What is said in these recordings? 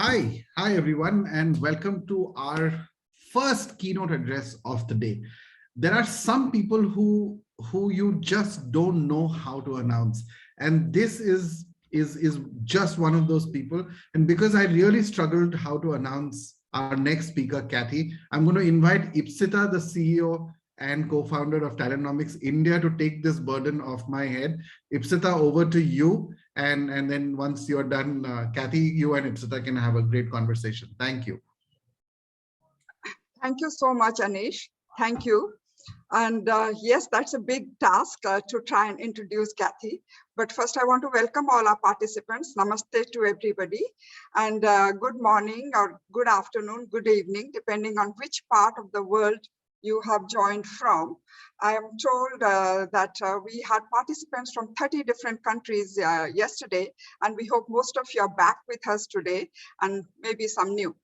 Hi everyone, and welcome to our first keynote address of the day. There are some people who you just don't know how to announce, and this is just one of those people. And because I really struggled how to announce our next speaker, Kathy, I'm going to invite Ipsita, the CEO and co-founder of TalentNomics India, to take this burden off my head. Ipsita, over to you. And then once you're done, Kathy, you and Ipsita can have a great conversation. Thank you. Thank you so much, Anish. Thank you. And yes, that's a big task to try and introduce Kathy. But first, I want to welcome all our participants. Namaste to everybody. And good morning or good afternoon, good evening, depending on which part of the world you have joined from. I am told that we had participants from 30 different countries yesterday, and we hope most of you are back with us today, and maybe some new.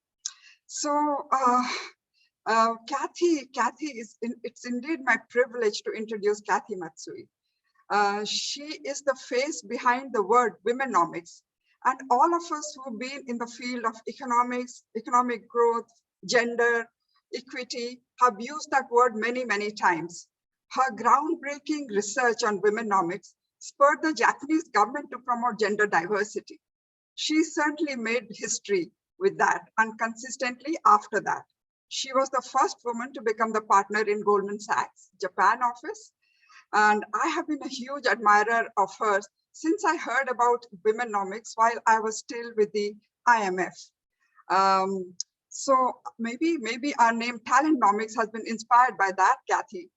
So Kathy it's indeed my privilege to introduce Kathy Matsui. She is the face behind the word Womenomics, and all of us who've been in the field of economics, economic growth, gender, equity have used that word many, many times. Her groundbreaking research on Womenomics spurred the Japanese government to promote gender diversity. She certainly made history with that, and consistently after that. She was the first woman to become the partner in Goldman Sachs Japan office. And I have been a huge admirer of hers since I heard about Womenomics while I was still with the IMF. So maybe our name TalentNomics has been inspired by that, Kathy.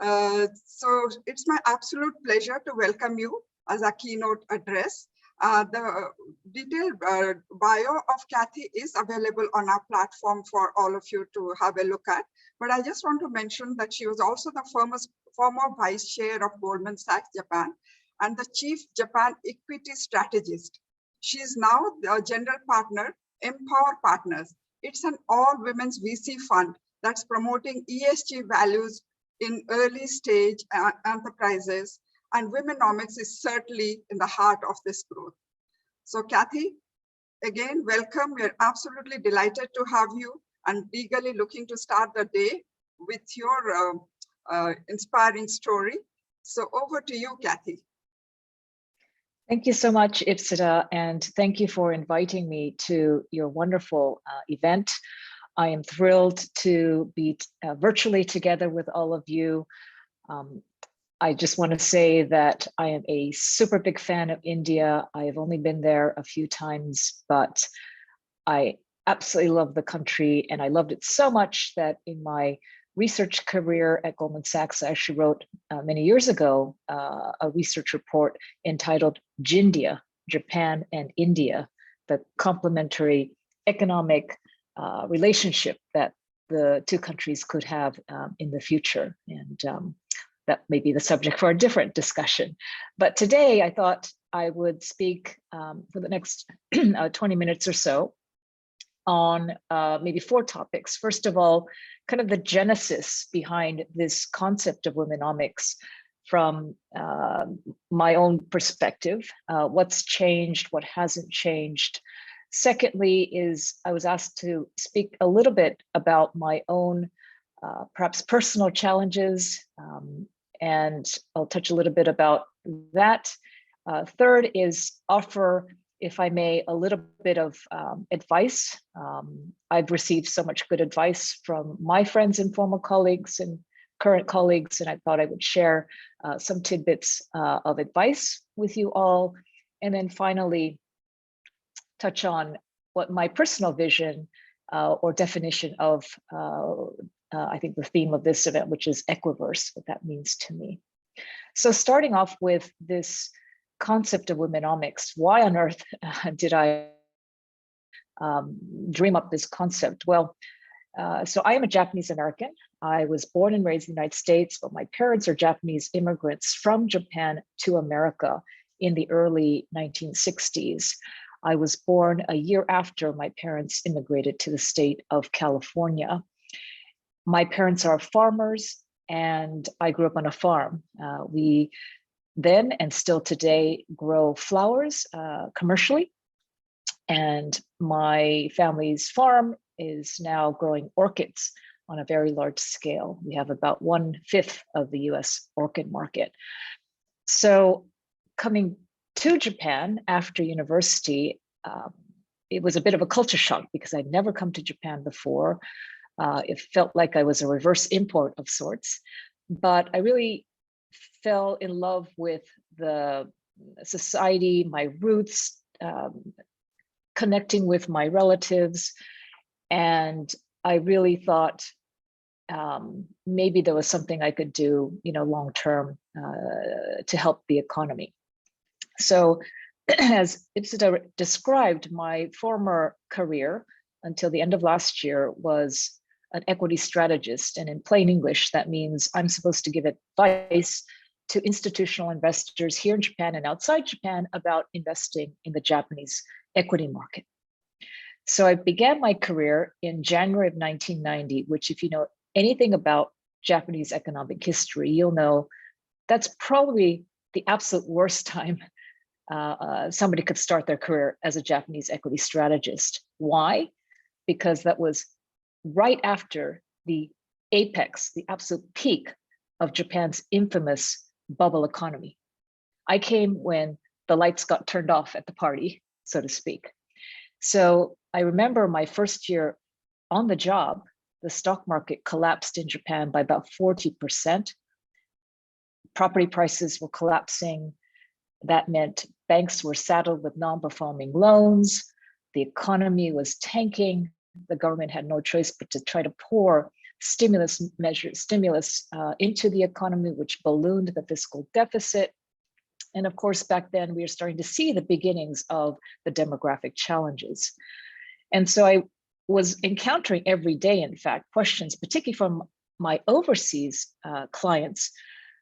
So it's my absolute pleasure to welcome you as a keynote address. The detailed bio of Kathy is available on our platform for all of you to have a look at. But I just want to mention that she was also the former vice chair of Goldman Sachs Japan and the chief Japan equity strategist. She is now the general partner, Empower Partners. It's an all-women's VC fund that's promoting ESG values in early stage enterprises, and Womenomics is certainly in the heart of this growth. So Kathy, again, welcome. We're absolutely delighted to have you and eagerly looking to start the day with your inspiring story. So over to you, Kathy. Thank you so much, Ipsita, and thank you for inviting me to your wonderful event. I am thrilled to be virtually together with all of you. I just want to say that I am a super big fan of India. I have only been there a few times, but I absolutely love the country, and I loved it so much that in my research career at Goldman Sachs, I actually wrote many years ago a research report entitled Jindia, Japan and India, the complementary economic relationship that the two countries could have in the future. And that may be the subject for a different discussion. But today I thought I would speak for the next 20 minutes or so on maybe 4 topics. First of all, kind of the genesis behind this concept of Womenomics from my own perspective, what's changed, what hasn't changed. Secondly is I was asked to speak a little bit about my own perhaps personal challenges, and I'll touch a little bit about that. Third is offer, if I may, a little bit of advice. I've received so much good advice from my friends and former colleagues and current colleagues, and I thought I would share some tidbits of advice with you all. And then finally, touch on what my personal vision or definition of, I think the theme of this event, which is Equiverse, what that means to me. So starting off with this concept of Womenomics, why on earth did I dream up this concept? Well, so I am a Japanese American. I was born and raised in the United States, but my parents are Japanese immigrants from Japan to America in the early 1960s. I was born a year after my parents immigrated to the state of California. My parents are farmers, and I grew up on a farm. We then and still today grow flowers commercially. And And my family's farm is now growing orchids on a very large scale. We have about 1/5 of the US orchid market. So coming to Japan after university, it was a bit of a culture shock because I'd never come to Japan before. It felt like I was a reverse import of sorts, but I really fell in love with the society, my roots, connecting with my relatives. And I really thought maybe there was something I could do, long-term to help the economy. So as Ipsita described, my former career until the end of last year was an equity strategist. And in plain English, that means I'm supposed to give advice to institutional investors here in Japan and outside Japan about investing in the Japanese equity market. So I began my career in January of 1990, which, if you know anything about Japanese economic history, you'll know that's probably the absolute worst time somebody could start their career as a Japanese equity strategist. Why? Because that was right after the apex, the absolute peak of Japan's infamous bubble economy. I came when the lights got turned off at the party, so to speak. So I remember my first year on the job, the stock market collapsed in Japan by about 40%. Property prices were collapsing. That meant banks were saddled with non-performing loans. The economy was tanking. The government had no choice but to try to pour stimulus into the economy, which ballooned the fiscal deficit. And of course, back then we were starting to see the beginnings of the demographic challenges. And so I was encountering every day, in fact, questions, particularly from my overseas clients,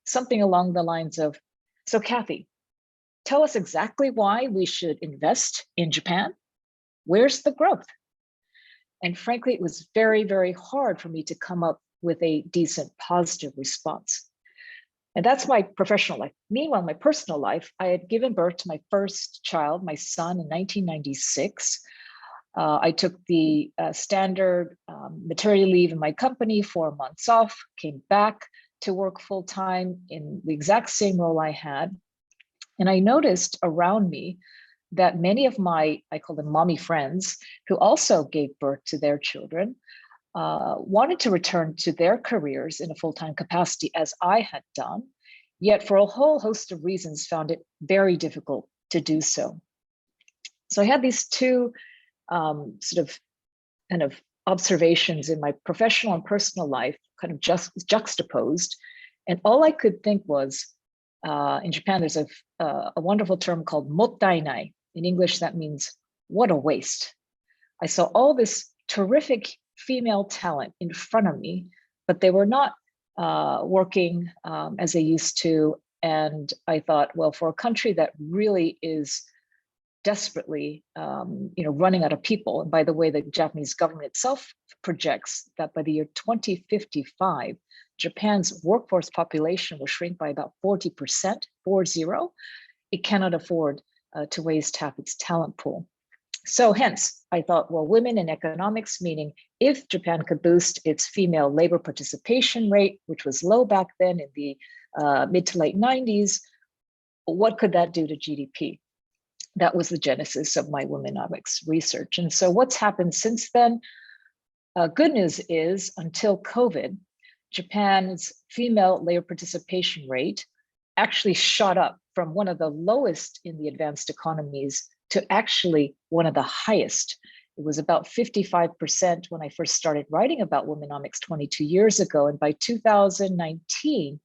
something along the lines of, so Kathy, tell us exactly why we should invest in Japan. Where's the growth? And frankly, it was very, very hard for me to come up with a decent, positive response. And that's my professional life. Meanwhile, my personal life, I had given birth to my first child, my son, in 1996. I took the standard maternity leave in my company, 4 months off, came back to work full time in the exact same role I had. And I noticed around me that many of my, I call them mommy friends, who also gave birth to their children, wanted to return to their careers in a full-time capacity as I had done, yet for a whole host of reasons found it very difficult to do so. So I had these two kind of observations in my professional and personal life kind of juxtaposed. And all I could think was, in Japan, there's a wonderful term called mottainai. In English, that means, what a waste. I saw all this terrific female talent in front of me, but they were not working as they used to. And I thought, well, for a country that really is desperately running out of people, and by the way, the Japanese government itself projects that by the year 2055, Japan's workforce population will shrink by about 40%, 40. It cannot afford to waste half its talent pool. So hence, I thought, well, women in economics, meaning if Japan could boost its female labor participation rate, which was low back then in the mid to late 90s, what could that do to GDP? That was the genesis of my Womenomics research. And so what's happened since then? Good news is, until COVID, Japan's female labor participation rate actually shot up from one of the lowest in the advanced economies to actually one of the highest. It was about 55% when I first started writing about Womenomics 22 years ago. And by 2019,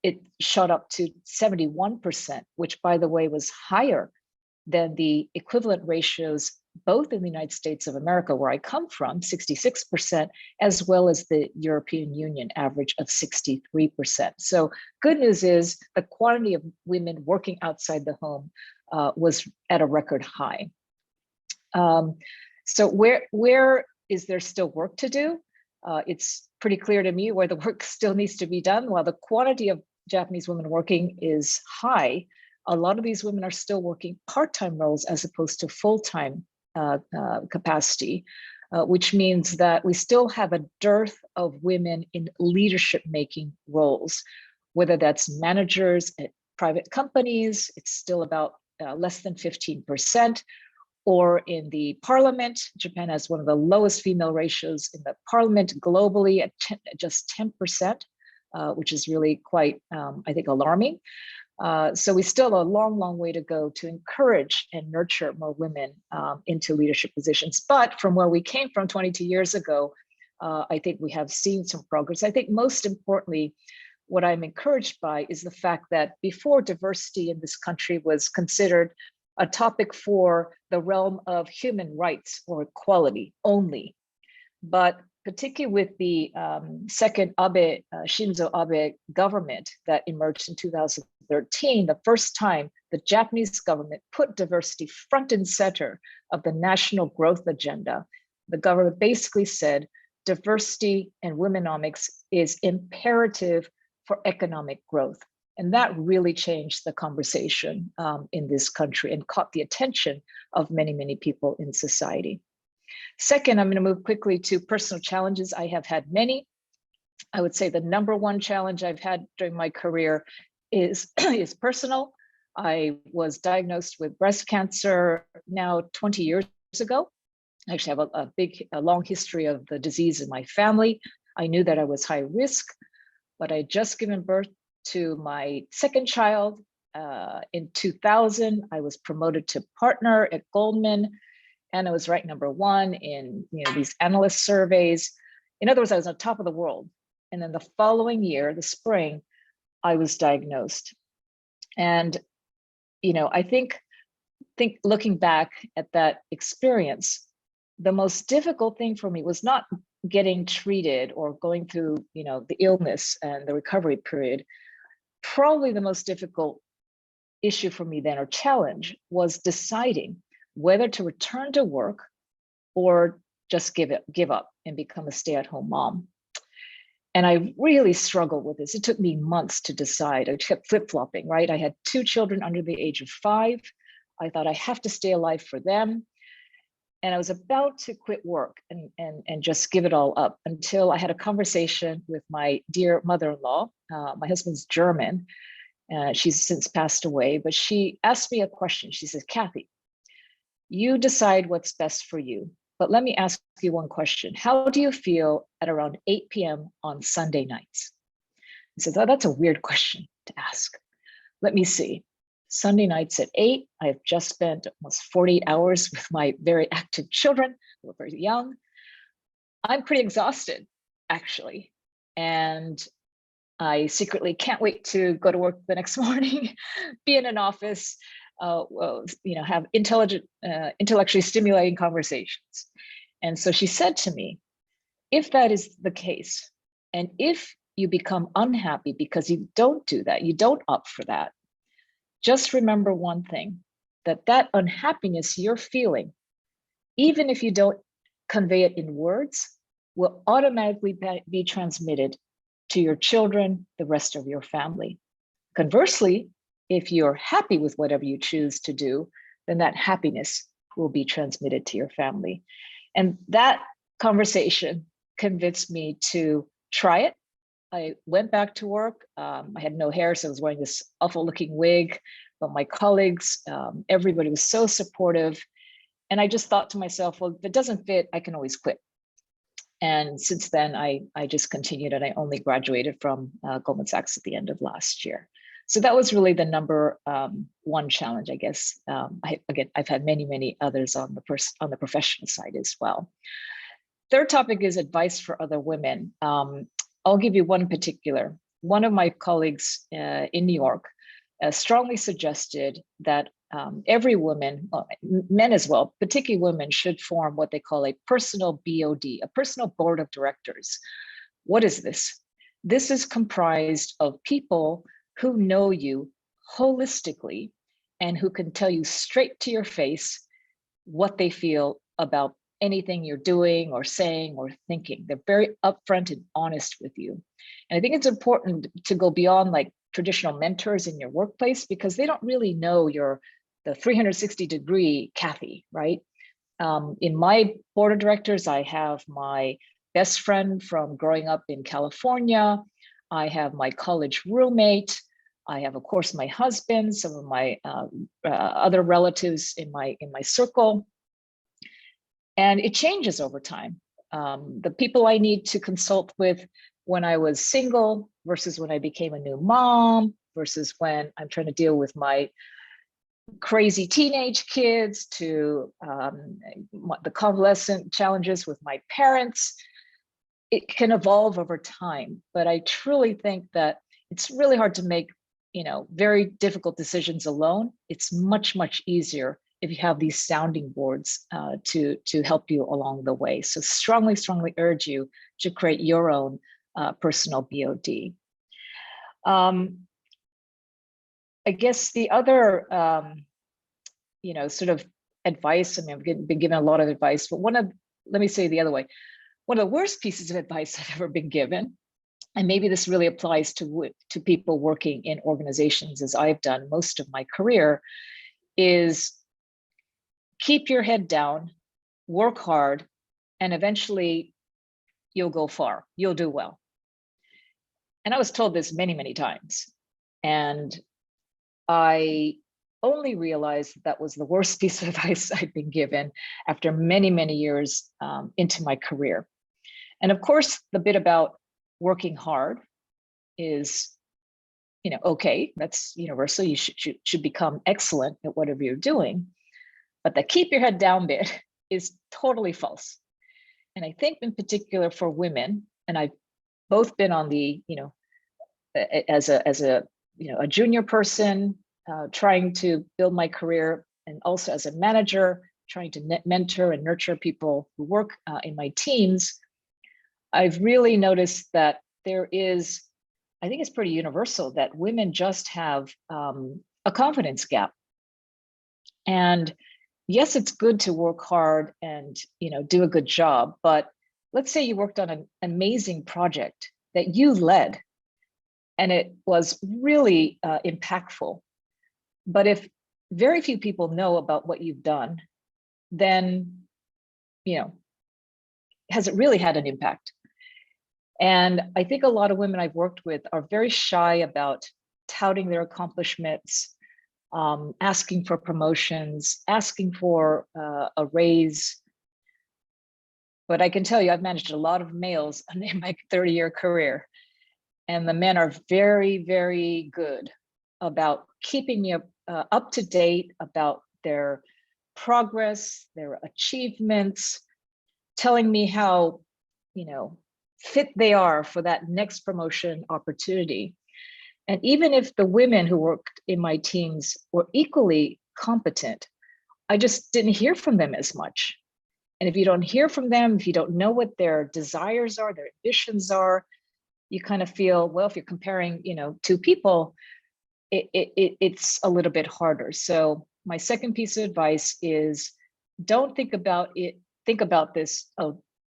it shot up to 71%, which, by the way, was higher than the equivalent ratios both in the United States of America, where I come from, 66%, as well as the European Union average of 63%. So good news is the quantity of women working outside the home was at a record high. So where is there still work to do? It's pretty clear to me where the work still needs to be done. While the quantity of Japanese women working is high, a lot of these women are still working part-time roles as opposed to full-time capacity, which means that we still have a dearth of women in leadership-making roles, whether that's managers at private companies, it's still about less than 15%, or in the parliament. Japan has one of the lowest female ratios in the parliament globally at just 10%, which is really quite, I think, alarming. So we still have a long, long way to go to encourage and nurture more women into leadership positions. But from where we came from 22 years ago, I think we have seen some progress. I think most importantly, what I'm encouraged by is the fact that before, diversity in this country was considered a topic for the realm of human rights or equality only. But particularly with the second Abe, Shinzo Abe government that emerged in 2013, the first time the Japanese government put diversity front and center of the national growth agenda. The government basically said diversity and womenomics is imperative for economic growth. And that really changed the conversation in this country and caught the attention of many, many people in society. Second, I'm going to move quickly to personal challenges. I have had many. I would say the number one challenge I've had during my career is personal. I was diagnosed with breast cancer now 20 years ago. I actually have a long history of the disease in my family. I knew that I was high risk, but I had just given birth to my second child. In 2000, I was promoted to partner at Goldman, and I was ranked #1 in these analyst surveys. In other words, I was on top of the world. And then the following year, the spring, I was diagnosed. And I think looking back at that experience, the most difficult thing for me was not getting treated or going through the illness and the recovery period. Probably the most difficult issue for me then, or challenge, was deciding whether to return to work or just give up and become a stay-at-home mom. And I really struggled with this. It took me months to decide. I kept flip-flopping, right? I had 2 children under the age of 5. I thought I have to stay alive for them. And I was about to quit work and just give it all up until I had a conversation with my dear mother-in-law. My husband's German. She's since passed away, but she asked me a question. She said, "Kathy, you decide what's best for you, but let me ask you one question. How do you feel at around 8 p.m. on Sunday nights?" I said, "Oh, that's a weird question to ask. Let me see. Sunday nights at 8, I've just spent almost 48 hours with my very active children who are very young. I'm pretty exhausted, actually. And I secretly can't wait to go to work the next morning, be in an office, have intellectually stimulating conversations." And so she said to me, "If that is the case, and if you become unhappy because you don't do that, you don't opt for that, just remember one thing, that unhappiness you're feeling, even if you don't convey it in words, will automatically be transmitted to your children, the rest of your family. Conversely, if you're happy with whatever you choose to do, then that happiness will be transmitted to your family." And that conversation convinced me to try it. I went back to work. I had no hair, so I was wearing this awful looking wig, but my colleagues, everybody was so supportive. And I just thought to myself, well, if it doesn't fit, I can always quit. And since then, I just continued, and I only graduated from Goldman Sachs at the end of last year. So that was really the number one challenge, I guess. I've had many, many others on the professional side as well. Third topic is advice for other women. I'll give you one in particular. One of my colleagues in New York strongly suggested that every woman, men as well, particularly women, should form what they call a personal BOD, a personal board of directors. What is this? This is comprised of people who know you holistically and who can tell you straight to your face what they feel about anything you're doing or saying or thinking. They're very upfront and honest with you. And I think it's important to go beyond like traditional mentors in your workplace, because they don't really know the 360-degree Kathy, right? In my board of directors, I have my best friend from growing up in California. I have my college roommate. I have, of course, my husband, some of my other relatives in my circle. And it changes over time. The people I need to consult with when I was single versus when I became a new mom versus when I'm trying to deal with my crazy teenage kids to the convalescent challenges with my parents, it can evolve over time. But I truly think that it's really hard to make, very difficult decisions alone. It's much, much easier if you have these sounding boards to help you along the way. So strongly, strongly urge you to create your own personal BOD. I guess the other, sort of advice, I mean, I've been given a lot of advice, but let me say it the other way. One of the worst pieces of advice I've ever been given, and maybe this really applies to people working in organizations as I've done most of my career, is keep your head down, work hard, and eventually you'll go far, you'll do well. And I was told this many, many times. And I only realized that was the worst piece of advice I'd been given after many, many years into my career. And of course, the bit about working hard is, okay, that's universal. You should become excellent at whatever you're doing. But the keep your head down bit is totally false. And I think in particular for women, and I've both been on the, as a junior person, trying to build my career, and also as a manager, trying to mentor and nurture people who work in my teams, I've really noticed that there is, I think it's pretty universal, that women just have a confidence gap. And yes, it's good to work hard and do a good job, but let's say you worked on an amazing project that you led and it was really impactful. But if very few people know about what you've done, then, has it really had an impact? And I think a lot of women I've worked with are very shy about touting their accomplishments, asking for promotions, asking for a raise. But I can tell you, I've managed a lot of males in my 30-year career. And the men are very, very good about keeping me up to date about their progress, their achievements, telling me how, fit they are for that next promotion opportunity. And even if the women who worked in my teams were equally competent, I just didn't hear from them as much. And if you don't hear from them, if you don't know what their desires are, their ambitions are, you kind of feel, well, if you're comparing, two people, it's a little bit harder. So my second piece of advice is don't think about it. Think about this,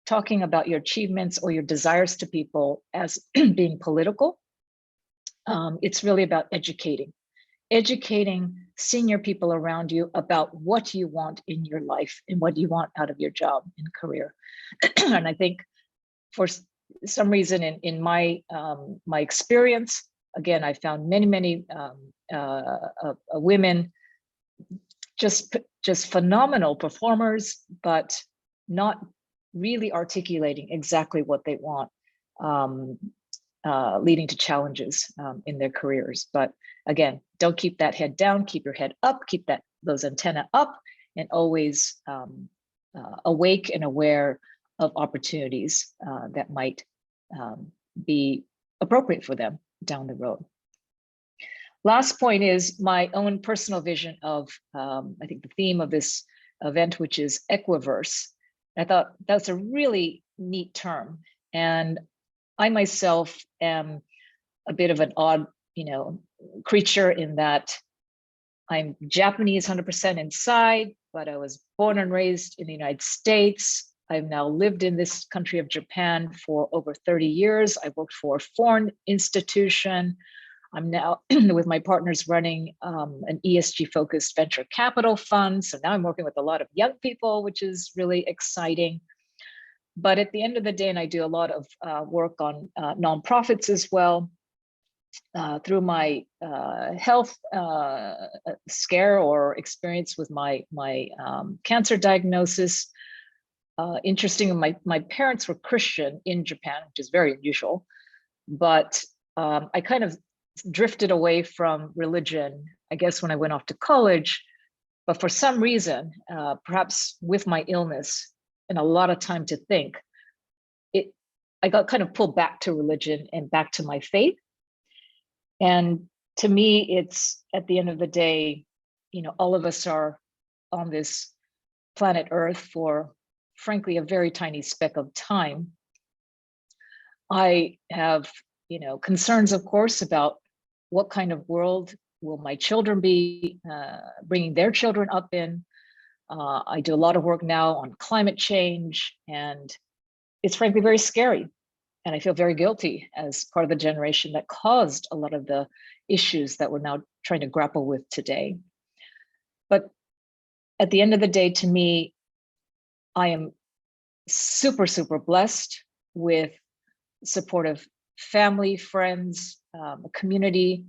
talking about your achievements or your desires to people as being political. It's really about educating senior people around you about what you want in your life and what you want out of your job and career. And I think for some reason in my my experience, again, I found many women just phenomenal performers, but not really articulating exactly what they want, leading to challenges in their careers. But again, don't keep that head down, keep your head up, keep those antennae up, and always awake and aware of opportunities that might be appropriate for them down the road. Last point is my own personal vision of, I think, the theme of this event, which is Equiverse. I thought that's a really neat term. And I myself am a bit of an odd, creature in that I'm Japanese 100% inside, but I was born and raised in the United States. I've now lived in this country of Japan for over 30 years. I worked for a foreign institution. I'm now with my partners running an ESG-focused venture capital fund. So now I'm working with a lot of young people, which is really exciting. But at the end of the day, and I do a lot of work on nonprofits as well, through my health scare or experience with my cancer diagnosis. Interesting, my parents were Christian in Japan, which is very unusual, but I kind of drifted away from religion, I guess, when I went off to college. But for some reason, perhaps with my illness and a lot of time to think, I got kind of pulled back to religion and back to my faith. And to me, it's at the end of the day, all of us are on this planet Earth for, frankly, a very tiny speck of time. I have, concerns, of course, about what kind of world will my children be bringing their children up in. I do a lot of work now on climate change, and it's frankly very scary. And I feel very guilty as part of the generation that caused a lot of the issues that we're now trying to grapple with today. But at the end of the day, to me, I am super, super blessed with supportive family, friends, a community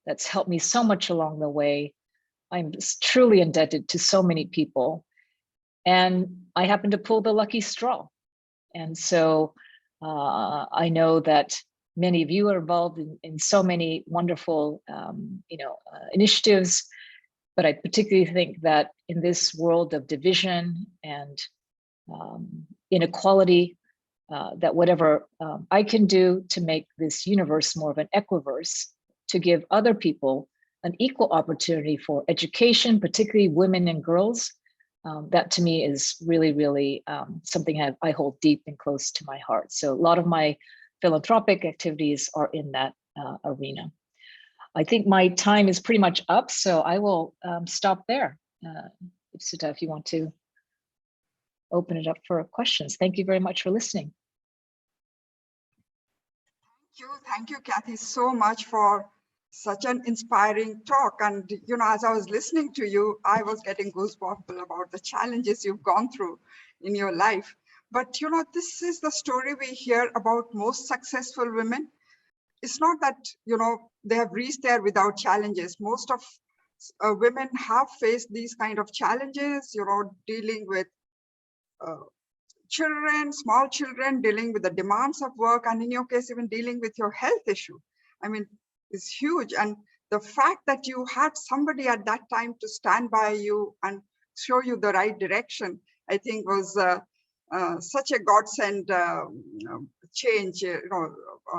that's helped me so much along the way. I'm truly indebted to so many people. And I happen to pull the lucky straw. And so I know that many of you are involved in so many wonderful initiatives, but I particularly think that in this world of division and inequality, that whatever I can do to make this universe more of an Equiverse, to give other people an equal opportunity for education, particularly women and girls, that to me is really, really something I hold deep and close to my heart. So a lot of my philanthropic activities are in that arena. I think my time is pretty much up, so I will stop there. Sita, if you want to open it up for questions. Thank you very much for listening. Thank you, Kathy, so much for such an inspiring talk. And, as I was listening to you, I was getting goosebumps about the challenges you've gone through in your life. But, this is the story we hear about most successful women. It's not that, they have reached there without challenges. Most of women have faced these kind of challenges, dealing with children, small children, dealing with the demands of work, and in your case, even dealing with your health issue. I mean, it's huge. And the fact that you had somebody at that time to stand by you and show you the right direction, I think was such a godsend change,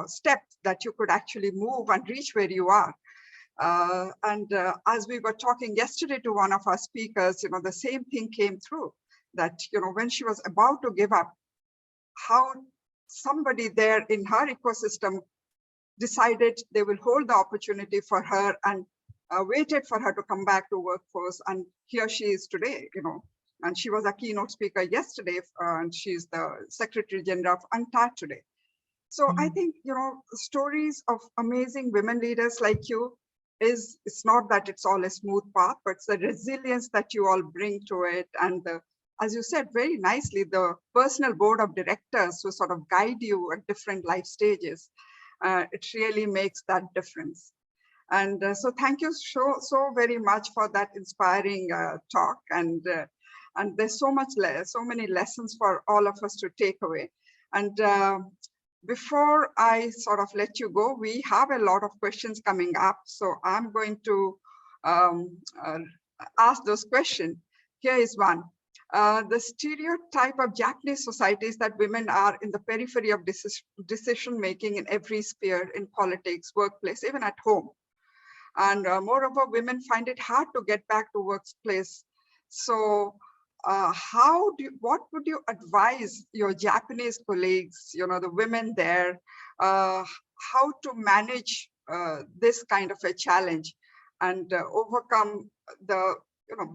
step that you could actually move and reach where you are. As we were talking yesterday to one of our speakers, the same thing came through, that, when she was about to give up, how somebody there in her ecosystem decided they will hold the opportunity for her and waited for her to come back to workforce. And here she is today, and she was a keynote speaker yesterday, and she's the Secretary General of UNCTAD today. So I think, stories of amazing women leaders like you it's not that it's all a smooth path, but it's the resilience that you all bring to it. And as you said very nicely, the personal board of directors who sort of guide you at different life stages. It really makes that difference. And so thank you so very much for that inspiring talk. And there's so many lessons for all of us to take away. And before I sort of let you go, we have a lot of questions coming up. So I'm going to ask those questions. Here is one. The stereotype of Japanese society is that women are in the periphery of decision-making in every sphere, in politics, workplace, even at home. And moreover, women find it hard to get back to workplace. So what would you advise your Japanese colleagues, the women there, how to manage this kind of a challenge and overcome the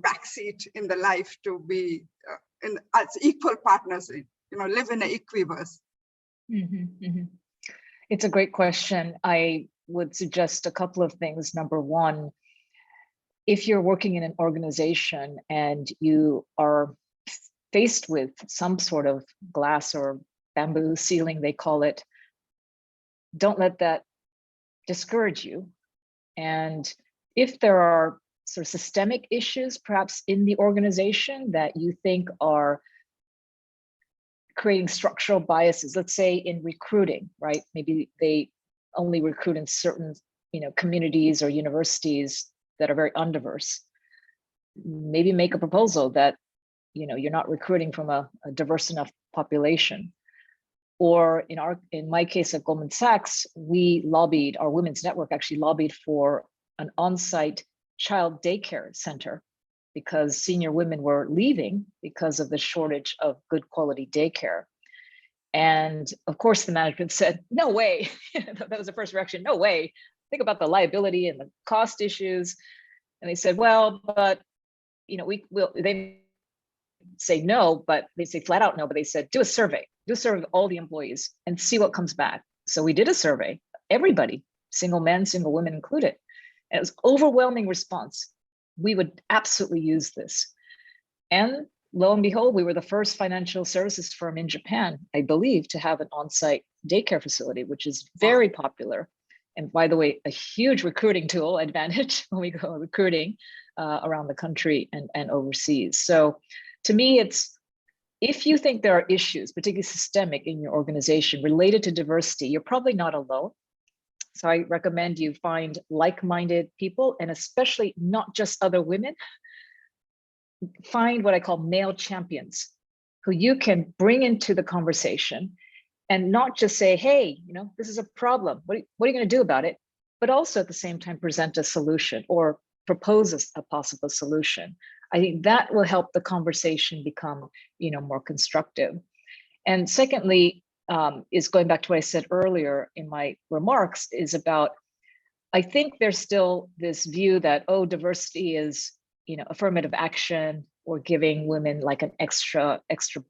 backseat in the life to be as equal partners, live in an equiverse? It's a great question. I would suggest a couple of things. Number one, if you're working in an organization and you are faced with some sort of glass or bamboo ceiling, they call it, don't let that discourage you. And if there are sort of systemic issues, perhaps in the organization that you think are creating structural biases, let's say in recruiting, right? Maybe they only recruit in certain, communities or universities that are very undiverse. Maybe make a proposal that, you're not recruiting from a diverse enough population. Or in my case at Goldman Sachs, our women's network actually lobbied for an on-site child daycare center because senior women were leaving because of the shortage of good quality daycare. And of course, the management said, no way. That was the first reaction, no way. Think about the liability and the cost issues. And they said, well, but they say no, but they say flat out no, but they said, do a survey of all the employees and see what comes back. So we did a survey, everybody, single men, single women included. And it was overwhelming response. We would absolutely use this. And lo and behold, we were the first financial services firm in Japan, I believe, to have an on-site daycare facility, which is very popular. And by the way, a huge recruiting tool advantage when we go recruiting around the country and overseas. So to me, it's, if you think there are issues, particularly systemic in your organization related to diversity, you're probably not alone. So I recommend you find like-minded people, and especially not just other women. Find what I call male champions who you can bring into the conversation and not just say, hey, this is a problem. What are you going to do about it? But also at the same time, present a solution or propose a possible solution. I think that will help the conversation become, more constructive. And secondly, is going back to what I said earlier in my remarks, is about, I think there's still this view that, oh, diversity is, affirmative action or giving women like an extra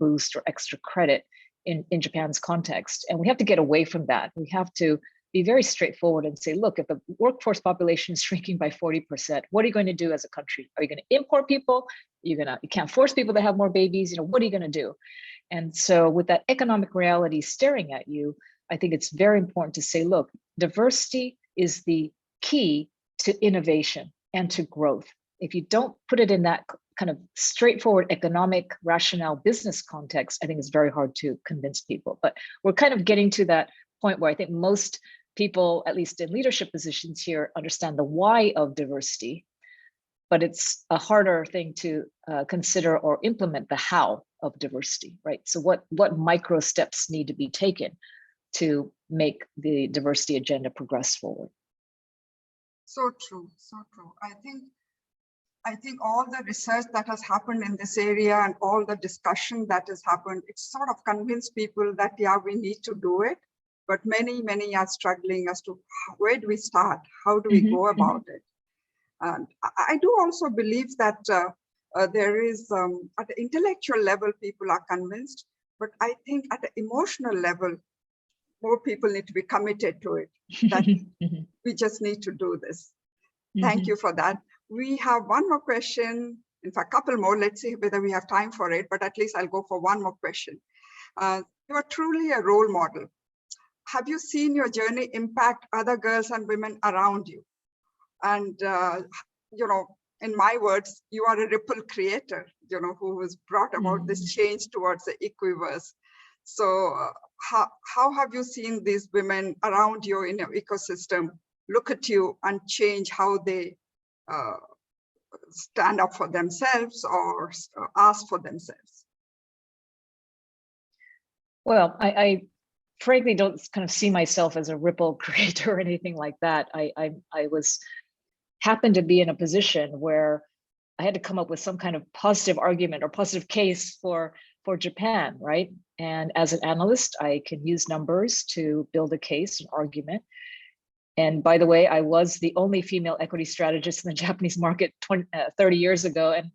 boost or extra credit in Japan's context. And we have to get away from that. We have to be very straightforward and say, look, if the workforce population is shrinking by 40%, what are you going to do as a country? Are you going to import people? You can't force people to have more babies. What are you going to do? And so with that economic reality staring at you, I think it's very important to say, look, diversity is the key to innovation and to growth. If you don't put it in that kind of straightforward economic rationale business context, I think it's very hard to convince people. But we're kind of getting to that point where I think most people, at least in leadership positions here, understand the why of diversity, but it's a harder thing to consider or implement the how of diversity, right? So what micro steps need to be taken to make the diversity agenda progress forward? So true, so true. I think all the research that has happened in this area and all the discussion that has happened, it's sort of convinced people that, yeah, we need to do it. But many are struggling as to where do we start? How do we go about it? And I do also believe that there is, at the intellectual level, people are convinced, but I think at the emotional level, more people need to be committed to it, that we just need to do this. Thank you for that. We have one more question, in fact, a couple more. Let's see whether we have time for it, but at least I'll go for one more question. You are truly a role model. Have you seen your journey impact other girls and women around you? And, in my words, you are a ripple creator, who has brought about this change towards the Equiverse. So how have you seen these women around you in your ecosystem look at you and change how they stand up for themselves or ask for themselves? Well, I frankly don't kind of see myself as a ripple creator or anything like that. I happened to be in a position where I had to come up with some kind of positive argument or positive case for Japan, right? And as an analyst, I can use numbers to build a case, an argument. And by the way, I was the only female equity strategist in the Japanese market 30 years ago. And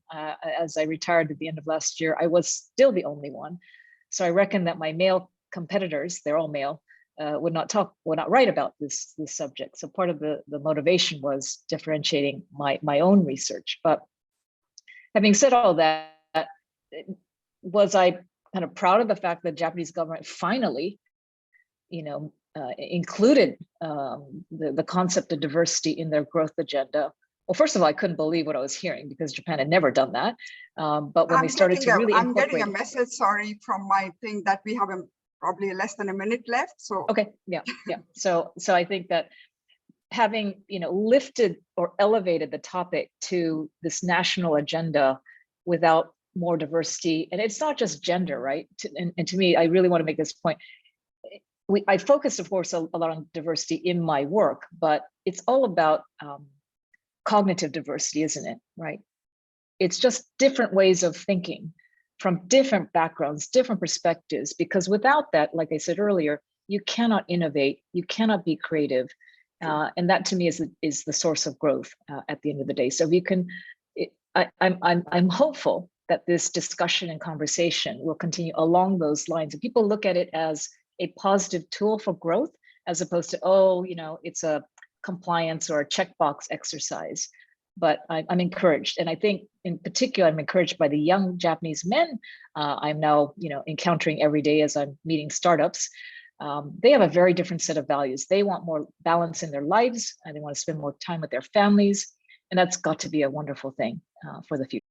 as I retired at the end of last year, I was still the only one. So I reckon that my male competitors, they're all male, would not write about this subject. So part of the motivation was differentiating my own research. But having said all that, was I kind of proud of the fact that the Japanese government finally, included the concept of diversity in their growth agenda? Well, first of all, I couldn't believe what I was hearing because Japan had never done that. But when they started to really I'm incorporate, getting a message, sorry, from my thing that we have probably less than a minute left. So okay, yeah. So I think that having lifted or elevated the topic to this national agenda without more diversity, and it's not just gender, right? And to me, I really want to make this point. I focus, of course, a lot on diversity in my work, but it's all about cognitive diversity, isn't it? Right? It's just different ways of thinking from different backgrounds, different perspectives, because without that, like I said earlier, you cannot innovate, you cannot be creative. And that to me is the source of growth at the end of the day. So if you can, I'm hopeful that this discussion and conversation will continue along those lines. And people look at it as a positive tool for growth, as opposed to, it's a compliance or a checkbox exercise. But I'm encouraged. And I think in particular, I'm encouraged by the young Japanese men I'm now, encountering every day as I'm meeting startups. They have a very different set of values. They want more balance in their lives, and they want to spend more time with their families. And that's got to be a wonderful thing for the future.